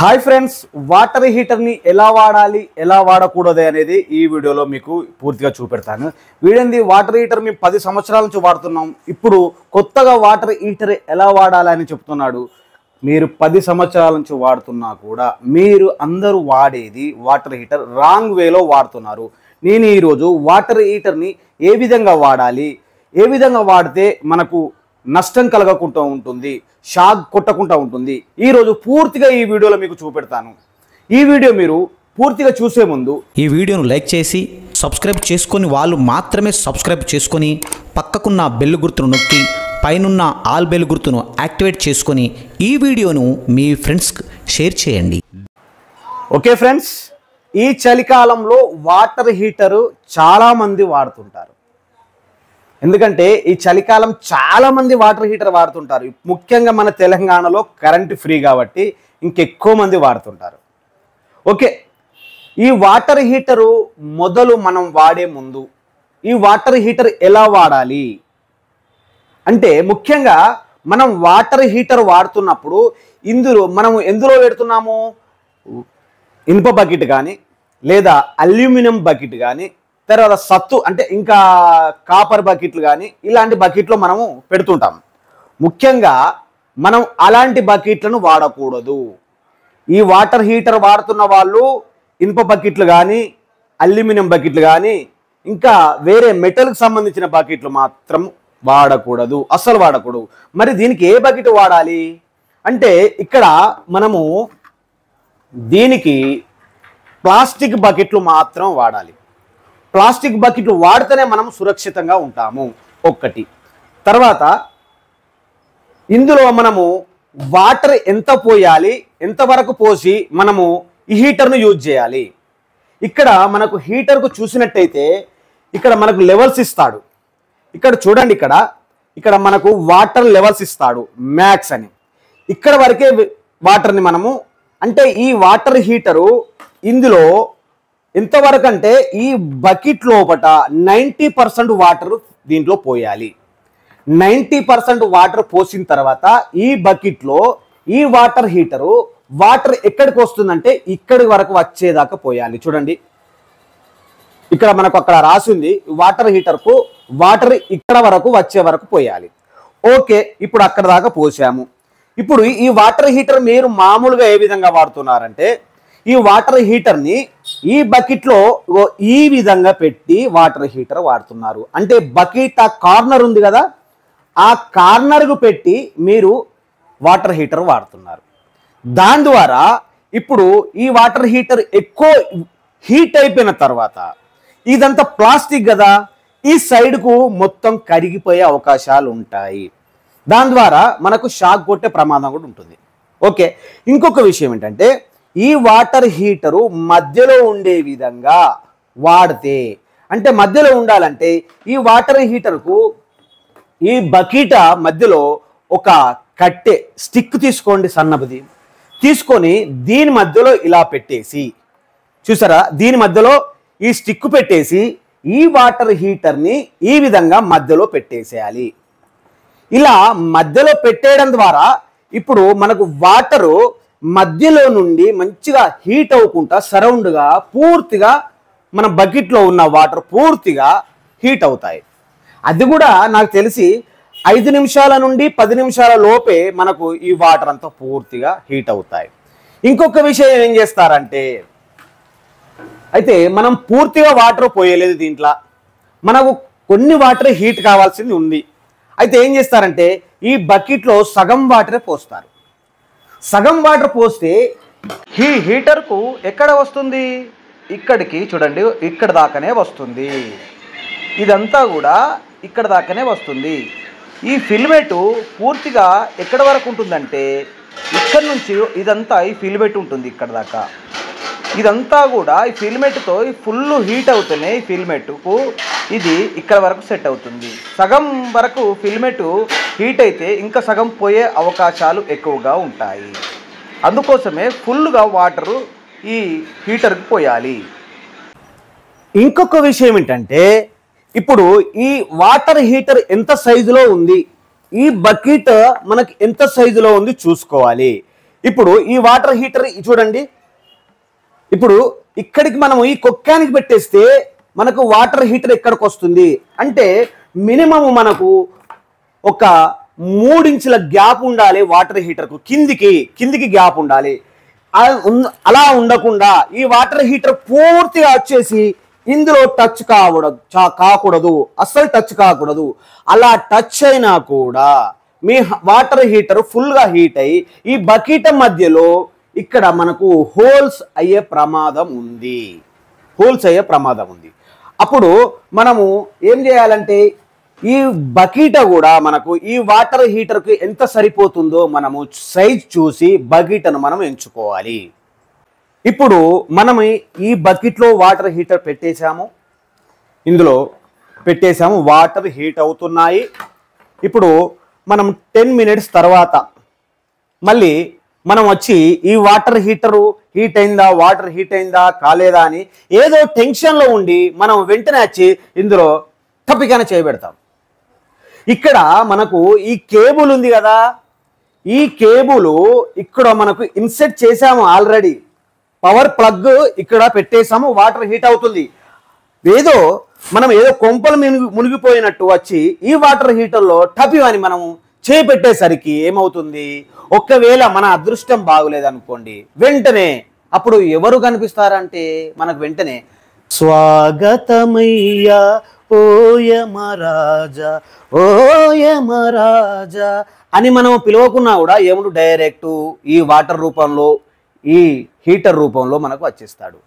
Hi friends, water హీటర్ని ఎలా వాడాలి ఎలా వాడకూడదు అనేది ఈ వీడియోలో మీకు పూర్తిగా చూపెడతాను. వీడింది వాటర్ హీటర్ మేము 10 సంవత్సరాల నుంచి వాడుతున్నాం. ఇప్పుడు కొత్తగా వాటర్ హీటర్ ఎలా వాడాలని చెప్తున్నాడు. మీరు 10 సంవత్సరాల నుంచి వాడుతున్నా కూడా మీరు అందరూ వాడేది వాటర్ హీటర్ రాంగ్ వేలో వాడుతున్నారు. నేను ఈరోజు వాటర్ హీటర్ని ఏ విధంగా వాడాలి, ఏ విధంగా వాడితే మనకు నష్టం కలగకుండా ఉంటుంది, షాక్ కొట్టకుండా ఉంటుంది, ఈరోజు పూర్తిగా ఈ వీడియోలో మీకు చూపెడతాను. ఈ వీడియో మీరు పూర్తిగా చూసే ముందు ఈ వీడియోను లైక్ చేసి సబ్స్క్రైబ్ చేసుకొని వాళ్ళు మాత్రమే సబ్స్క్రైబ్ చేసుకొని పక్కకున్న బెల్ గుర్తును నొక్కి పైనున్న ఆల్ బెల్ గుర్తును యాక్టివేట్ చేసుకొని ఈ వీడియోను మీ ఫ్రెండ్స్కి షేర్ చేయండి. ఓకే ఫ్రెండ్స్, ఈ చలికాలంలో వాటర్ హీటరు చాలామంది వాడుతుంటారు. ఎందుకంటే ఈ చలికాలం చాలామంది వాటర్ హీటర్ వాడుతుంటారు. ముఖ్యంగా మన తెలంగాణలో కరెంటు ఫ్రీ కాబట్టి ఇంకెక్కువ మంది వాడుతుంటారు. ఓకే, ఈ వాటర్ హీటరు మొదలు మనం వాడే ముందు ఈ వాటర్ హీటర్ ఎలా వాడాలి అంటే, ముఖ్యంగా మనం వాటర్ హీటర్ వాడుతున్నప్పుడు మనం ఎందులో పెడుతున్నాము, ఇనుప బకెట్ కానీ లేదా అల్యూమినియం బకెట్ కానీ తర్వాత సత్తు అంటే ఇంకా కాపర్ బకెట్లు కానీ ఇలాంటి బకెట్లో మనము పెడుతుంటాం. ముఖ్యంగా మనం అలాంటి బకెట్లను వాడకూడదు. ఈ వాటర్ హీటర్ వాడుతున్న వాళ్ళు ఇనుప బకెట్లు కానీ అల్యూమినియం బకెట్లు కానీ ఇంకా వేరే మెటల్కి సంబంధించిన బకెట్లు మాత్రం వాడకూడదు, అస్సలు వాడకూడదు. మరి దీనికి ఏ బకెట్ వాడాలి అంటే, ఇక్కడ మనము దీనికి ప్లాస్టిక్ బకెట్లు మాత్రం వాడాలి. ప్లాస్టిక్ బకెట్లు వాడితేనే మనం సురక్షితంగా ఉంటాము. ఒక్కటి. తర్వాత ఇందులో మనము వాటర్ ఎంత పోయాలి, ఎంతవరకు పోసి మనము ఈ హీటర్ను యూజ్ చేయాలి. ఇక్కడ మనకు హీటర్కు చూసినట్టయితే ఇక్కడ మనకు లెవెల్స్ ఇస్తాడు. ఇక్కడ చూడండి, ఇక్కడ మనకు వాటర్ లెవెల్స్ ఇస్తాడు మ్యాక్స్ అని. ఇక్కడ వరకే వాటర్ని మనము అంటే ఈ వాటర్ హీటరు ఇందులో ఎంతవరకు అంటే ఈ బకెట్ లోపట 90% వాటర్ దీంట్లో పోయాలి. 90% వాటర్ పోసిన తర్వాత ఈ బకెట్లో ఈ వాటర్ హీటరు వాటర్ ఎక్కడికి వస్తుందంటే ఇక్కడి వరకు వచ్చేదాకా పోయాలి. చూడండి, ఇక్కడ మనకు అక్కడ రాసింది వాటర్ హీటర్కు వాటర్ ఇక్కడ వరకు వచ్చే వరకు పోయాలి. ఓకే, ఇప్పుడు అక్కడ దాకా పోసాము. ఇప్పుడు ఈ వాటర్ హీటర్ మీరు మామూలుగా ఏ విధంగా వాడుతున్నారంటే, ఈ వాటర్ హీటర్ని ఈ బకెట్లో ఈ విధంగా పెట్టి వాటర్ హీటర్ వాడుతున్నారు. అంటే బకెట్ ఆ కార్నర్ ఉంది కదా, ఆ కార్నర్కు పెట్టి మీరు వాటర్ హీటర్ వాడుతున్నారు. దాని ద్వారా ఇప్పుడు ఈ వాటర్ హీటర్ ఎక్కువ హీట్ అయిపోయిన తర్వాత ఇదంతా ప్లాస్టిక్ కదా, ఈ సైడ్కు మొత్తం కరిగిపోయే అవకాశాలు ఉంటాయి. దాని ద్వారా మనకు షాక్ కొట్టే ప్రమాదం కూడా ఉంటుంది. ఓకే, ఇంకొక విషయం ఏంటంటే, ఈ వాటర్ హీటరు మధ్యలో ఉండే విధంగా వాడితే, అంటే మధ్యలో ఉండాలంటే ఈ వాటర్ హీటర్కు ఈ బకెట్ మధ్యలో ఒక కట్టె స్టిక్ తీసుకోండి, సన్నబది తీసుకొని దీని మధ్యలో ఇలా పెట్టేసి, చూసారా, దీని మధ్యలో ఈ స్టిక్ పెట్టేసి ఈ వాటర్ హీటర్ని ఈ విధంగా మధ్యలో పెట్టేసేయాలి. ఇలా మధ్యలో పెట్టేయడం ద్వారా ఇప్పుడు మనకు వాటరు మధ్యలో నుండి మంచిగా హీట్ అవ్వకుండా సరౌండ్గా పూర్తిగా మన బకెట్లో ఉన్న వాటర్ పూర్తిగా హీట్ అవుతాయి. అది కూడా నాకు తెలిసి 5 నిమిషాల నుండి 10 నిమిషాల లోపే మనకు ఈ వాటర్ అంతా పూర్తిగా హీట్ అవుతాయి. ఇంకొక విషయం ఏం చేస్తారంటే, అయితే మనం పూర్తిగా వాటర్ పోయలేదు దీంట్లో, మనకు కొన్ని వాటర్ హీట్ కావాల్సింది ఉంది. అయితే ఏం చేస్తారంటే ఈ బకెట్లో సగం వాటరే పోస్తారు. సగం వాటర్ పోస్తే ఈ హీటర్కు ఎక్కడ వస్తుంది, ఇక్కడికి చూడండి, ఇక్కడ దాకానే వస్తుంది. ఇదంతా కూడా ఇక్కడ దాకానే వస్తుంది. ఈ ఫిల్మెంట్ పూర్తిగా ఎక్కడ వరకు ఉంటుందంటే ఇక్కడ నుంచి ఇదంతా ఈ ఫిల్మెంట్ ఉంటుంది ఇక్కడ దాకా. ఇదంతా కూడా ఈ ఫిల్మెంట్తో ఫుల్ హీట్ అవుతూనే ఈ ఫిల్మెంట్కు ఇది ఇక్కడ వరకు సెట్ అవుతుంది. సగం వరకు ఫిల్మెంట్ హీట్ అయితే ఇంకా సగం పోయే అవకాశాలు ఎక్కువగా ఉంటాయి. అందుకోసమే ఫుల్గా వాటరు ఈ హీటర్కి పోయాలి. ఇంకొక విషయం ఏంటంటే, ఇప్పుడు ఈ వాటర్ హీటర్ ఎంత సైజులో ఉంది, ఈ బకెట్ మనకి ఎంత సైజులో ఉంది చూసుకోవాలి. ఇప్పుడు ఈ వాటర్ హీటర్ చూడండి, ఇప్పుడు ఇక్కడికి మనం ఈ కొక్కానికి పెట్టేస్తే మనకు వాటర్ హీటర్ ఎక్కడికి వస్తుంది అంటే మినిమం మనకు ఒక 3 ఇంచుల గ్యాప్ ఉండాలి వాటర్ హీటర్కు, కిందికి గ్యాప్ ఉండాలి. అలా ఉండకుండా ఈ వాటర్ హీటర్ పూర్తిగా వచ్చేసి ఇందులో టచ్ కాకూడదు, అస్సలు టచ్ కాకూడదు. అలా టచ్ అయినా కూడా మీ వాటర్ హీటర్ ఫుల్గా హీట్ అయ్యి ఈ బకెట్ మధ్యలో ఇక్కడ మనకు హోల్స్ అయ్యే ప్రమాదం ఉంది. అప్పుడు మనము ఏం చేయాలంటే ఈ బకెట్ కూడా మనకు ఈ వాటర్ హీటర్కి ఎంత సరిపోతుందో మనము సైజ్ చూసి బకెట్ను మనం ఎంచుకోవాలి. ఇప్పుడు మనం ఈ బకెట్లో వాటర్ హీటర్ ఇందులో పెట్టేశాము, వాటర్ హీట్ అవుతున్నాయి. ఇప్పుడు మనం 10 మినిట్స్ తర్వాత మళ్ళీ మనం వచ్చి ఈ వాటర్ హీటరు వాటర్ హీట్ అయిందా కాలేదా అని ఏదో టెన్షన్లో ఉండి మనం వెంటనే వచ్చి ఇందులో తప్పికన చేయబెడతాం. ఇక్కడ మనకు ఈ కేబుల్ ఉంది కదా, ఈ కేబుల్ ఇక్కడ మనకు ఇన్సెట్ చేసాము ఆల్రెడీ, పవర్ ప్లగ్ ఇక్కడ పెట్టేసాము, వాటర్ హీట్ అవుతుంది. మనం ఏదో కొంపలు మునిగిపోయినట్టు వచ్చి ఈ వాటర్ హీటర్లో టపి అని మనం చేపెట్టేసరికి ఏమవుతుంది, ఒకవేళ మన అదృష్టం బాగులేదనుకోండి, వెంటనే అప్పుడు ఎవరు కనిపిస్తారంటే మనకు వెంటనే స్వాగతమయ్యా ఓ యమరాజా అని మనం పిలవకున్నా కూడా ఏముడు డైరెక్ట్ ఈ వాటర్ రూపంలో ఈ హీటర్ రూపంలో మనకు వచ్చేస్తాడు.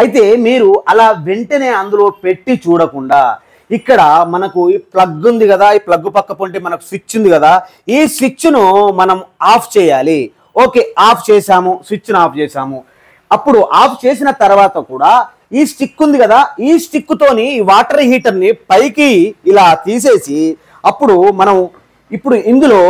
అయితే మీరు అలా వెంటనే అందులో పెట్టి చూడకుండా ఇక్కడ మనకు ఈ ప్లగ్ ఉంది కదా, ఈ ప్లగ్ పక్క పొంటి మనకు స్విచ్ ఉంది కదా, ఈ స్విచ్ను మనం ఆఫ్ చేయాలి. ఓకే, ఆఫ్ చేసాము, స్విచ్ను ఆఫ్ చేసాము. అప్పుడు ఆఫ్ చేసిన తర్వాత కూడా ఈ స్టిక్ ఉంది కదా, ఈ స్టిక్తోని ఈ వాటర్ హీటర్ని పైకి ఇలా తీసేసి అప్పుడు మనం ఇప్పుడు ఇందులో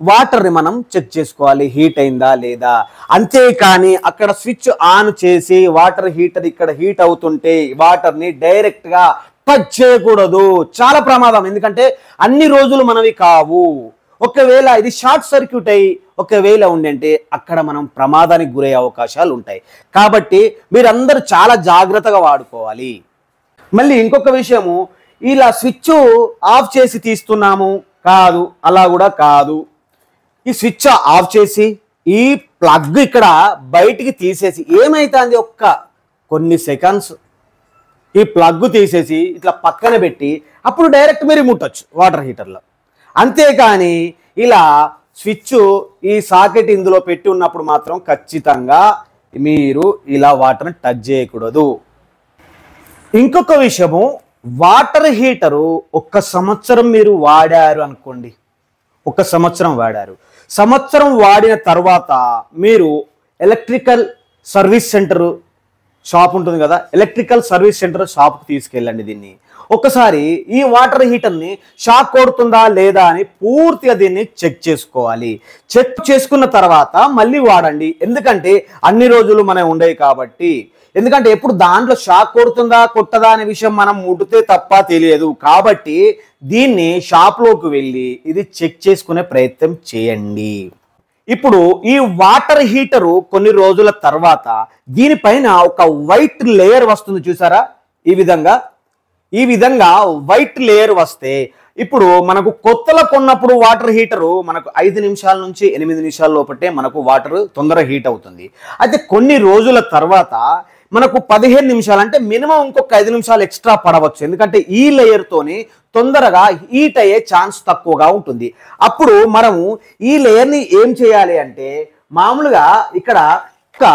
వాటర్ని మనం చెక్ చేసుకోవాలి హీట్ అయిందా లేదా. అంతేకాని అక్కడ స్విచ్ ఆన్ చేసి వాటర్ హీటర్ ఇక్కడ హీట్ అవుతుంటే వాటర్ని డైరెక్ట్గా టచ్ చేయకూడదు, చాలా ప్రమాదం. ఎందుకంటే అన్ని రోజులు మనవి కావు. ఒకవేళ ఇది షార్ట్ సర్క్యూట్ అయ్యి ఒకవేళ ఉండంటే అక్కడ మనం ప్రమాదానికి గురయ్యే అవకాశాలు ఉంటాయి. కాబట్టి మీరందరూ చాలా జాగ్రత్తగా వాడుకోవాలి. మళ్ళీ ఇంకొక విషయము, ఇలా స్విచ్ ఆఫ్ చేసి తీస్తున్నాము కాదు, అలా కూడా కాదు. ఈ స్విచ్ ఆఫ్ చేసి ఈ ప్లగ్ ఇక్కడ బయటికి తీసేసి ఏమైతుంది, కొన్ని సెకండ్స్ ఈ ప్లగ్ తీసేసి ఇట్లా పక్కన పెట్టి అప్పుడు డైరెక్ట్ మీరు ముట్టొచ్చు వాటర్ హీటర్లో. అంతేకాని ఇలా స్విచ్ ఈ సాకెట్ ఇందులో పెట్టి ఉన్నప్పుడు మాత్రం ఖచ్చితంగా మీరు ఇలా వాటర్ని టచ్ చేయకూడదు. ఇంకొక విషయము, వాటర్ హీటరు 1 సంవత్సరం మీరు వాడారు అనుకోండి, 1 సంవత్సరం వాడారు, సంవత్సరం వాడిన తర్వాత మీరు ఎలక్ట్రికల్ సర్వీస్ సెంటర్ షాప్ ఉంటుంది కదా, ఎలక్ట్రికల్ సర్వీస్ సెంటర్ షాప్కి తీసుకెళ్ళండి. దీన్ని ఒకసారి ఈ వాటర్ హీటర్ని షాక్ కొడుతుందా లేదా అని పూర్తిగా దీన్ని చెక్ చేసుకోవాలి. చెక్ చేసుకున్న తర్వాత మళ్ళీ వాడండి. ఎందుకంటే అన్ని రోజులు మనం ఉండేవి కాబట్టి. ఎందుకంటే ఎప్పుడు దాంట్లో షాక్ కొడుతుందా కొట్టదా అనే విషయం మనం ముడితే తప్ప తెలియదు. కాబట్టి దీన్ని షాప్లోకి వెళ్ళి ఇది చెక్ చేసుకునే ప్రయత్నం చేయండి. ఇప్పుడు ఈ వాటర్ హీటరు కొన్ని రోజుల తర్వాత దీనిపైన ఒక వైట్ లేయర్ వస్తుంది చూసారా, ఈ విధంగా వైట్ లేయర్ వస్తే ఇప్పుడు మనకు కొత్తలో కొన్నప్పుడు వాటర్ హీటరు మనకు 5 నిమిషాల నుంచి 8 నిమిషాల లోపటే మనకు వాటర్ తొందరగా హీట్ అవుతుంది. అయితే కొన్ని రోజుల తర్వాత మనకు 15 నిమిషాలు అంటే మినిమం ఇంకొక 5 నిమిషాలు ఎక్స్ట్రా పడవచ్చు. ఎందుకంటే ఈ లేయర్తోని తొందరగా హీట్ అయ్యే ఛాన్స్ తక్కువగా ఉంటుంది. అప్పుడు మనము ఈ లేయర్ని ఏం చేయాలి అంటే మామూలుగా ఇక్కడ ఒక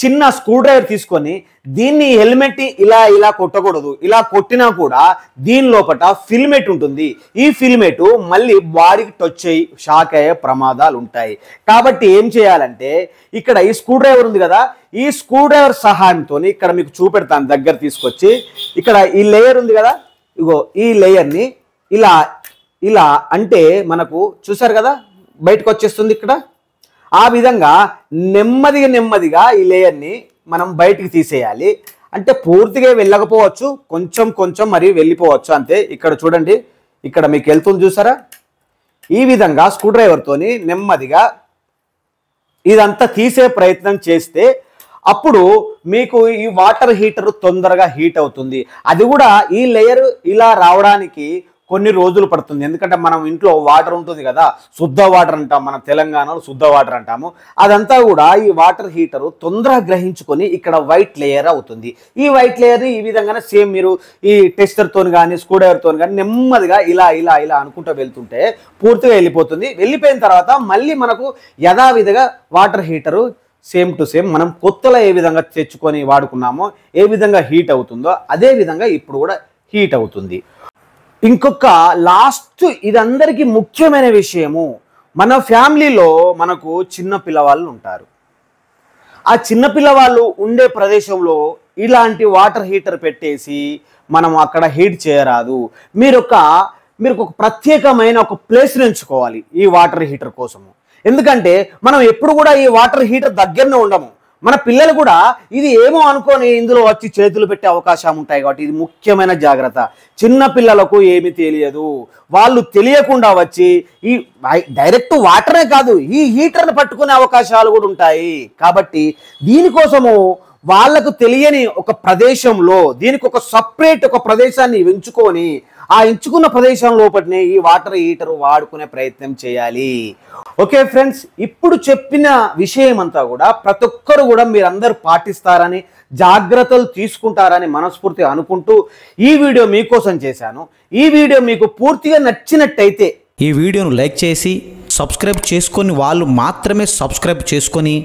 చిన్న స్క్రూ డ్రైవర్ తీసుకొని దీన్ని హెల్మెట్ ఇలా కొట్టకూడదు. ఇలా కొట్టినా కూడా దీని లోపల ఫిల్మెంట్ ఉంటుంది. ఈ ఫిల్మెంట్ మళ్ళీ బాడీకి టచ్ అయ్యి షాక్ అయ్యే ప్రమాదాలు ఉంటాయి. కాబట్టి ఏం చేయాలంటే ఇక్కడ ఈ స్క్రూ డ్రైవర్ ఉంది కదా, ఈ స్క్రూ డ్రైవర్ సహాయంతో ఇక్కడ మీకు చూపెడతాను, దగ్గర తీసుకొచ్చి ఇక్కడ ఈ లేయర్ ఉంది కదా, ఇగో ఈ లేయర్ని ఇలా అంటే మనకు చూసారు కదా బయటకు వచ్చేస్తుంది. ఇక్కడ ఆ విధంగా నెమ్మదిగా ఈ లేయర్ని మనం బయటికి తీసేయాలి. అంటే పూర్తిగా వెళ్ళకపోవచ్చు, కొంచెం మరి వెళ్ళిపోవచ్చు అంతే. ఇక్కడ చూడండి, ఇక్కడ మీకు వెళ్తుంది చూసారా, ఈ విధంగా స్క్రూ డ్రైవర్తోని నెమ్మదిగా ఇదంతా తీసే ప్రయత్నం చేస్తే అప్పుడు మీకు ఈ వాటర్ హీటర్ తొందరగా హీట్ అవుతుంది. అది కూడా ఈ లేయర్ ఇలా రావడానికి కొన్ని రోజులు పడుతుంది. ఎందుకంటే మనం ఇంట్లో వాటర్ ఉంటుంది కదా, శుద్ధ వాటర్ అంటాం, మన తెలంగాణలో శుద్ధ వాటర్ అంటాము. అదంతా కూడా ఈ వాటర్ హీటర్ తొందరగా గ్రహించుకొని ఇక్కడ వైట్ లేయర్ అవుతుంది. ఈ వైట్ లేయర్ ఈ విధంగానే సేమ్ మీరు ఈ టెస్టర్తో కానీ స్క్రూ డ్రైవర్తో కానీ నెమ్మదిగా ఇలా ఇలా ఇలా అనుకుంటూ వెళ్తుంటే పూర్తిగా వెళ్ళిపోతుంది. వెళ్ళిపోయిన తర్వాత మళ్ళీ మనకు యథావిధిగా water heater same to same మనం కొత్తలో ఏ విధంగా తెచ్చుకొని వాడుకున్నామో ఏ విధంగా హీట్ అవుతుందో అదే విధంగా ఇప్పుడు కూడా హీట్ అవుతుంది. ఇంకొక లాస్ట్ ఇది అందరికీ ముఖ్యమైన విషయము, మన ఫ్యామిలీలో మనకు చిన్న పిల్లవాళ్ళు ఉంటారు. ఆ చిన్న పిల్లవాళ్ళు ఉండే ప్రదేశంలో ఇలాంటి వాటర్ హీటర్ పెట్టేసి మనం అక్కడ హీట్ చేయరాదు. మీరు ఒక ప్రత్యేకమైన ఒక ప్లేస్ని ఎంచుకోవాలి ఈ వాటర్ హీటర్ కోసము. ఎందుకంటే మనం ఎప్పుడు కూడా ఈ వాటర్ హీటర్ దగ్గరనే ఉండము. మన పిల్లలు కూడా ఇది ఏమో అనుకొని ఇందులో వచ్చి చేతులు పెట్టే అవకాశం ఉంటాయి. కాబట్టి ఇది ముఖ్యమైన జాగ్రత్త. చిన్న పిల్లలకు ఏమీ తెలియదు, వాళ్ళు తెలియకుండా వచ్చి ఈ డైరెక్ట్ వాటరే కాదు ఈ హీటర్ని పట్టుకునే అవకాశాలు కూడా ఉంటాయి. కాబట్టి దీనికోసము వాళ్ళకు తెలియని ఒక ప్రదేశంలో దీనికి ఒక సపరేట్ ఒక ప్రదేశాన్ని ఎంచుకొని ఆ ఎంచుకున్న ప్రదేశం లోపలనే ఈ వాటర్ హీటర్ వాడుకునే ప్రయత్నం చేయాలి. ఓకే ఫ్రెండ్స్, ఇప్పుడు చెప్పిన విషయం అంతా కూడా ప్రతి ఒక్కరు కూడా మీరందరూ పాటిస్తారని జాగ్రత్తలు తీసుకుంటారని మనస్ఫూర్తిగా అనుకుంటూ ఈ వీడియో మీకోసం చేశాను. ఈ వీడియో మీకు పూర్తిగా నచ్చినట్టయితే ఈ వీడియోను లైక్ చేసి సబ్స్క్రైబ్ చేసుకొని వాళ్ళు మాత్రమే సబ్స్క్రైబ్ చేసుకొని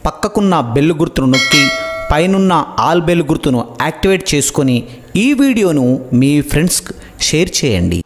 పక్కకున్న బెల్ గుర్తును నొక్కి పైనున్న ఆల్ బెల్ గుర్తును యాక్టివేట్ చేసుకొని ఈ వీడియోను మీ ఫ్రెండ్స్కి షేర్ చేయండి.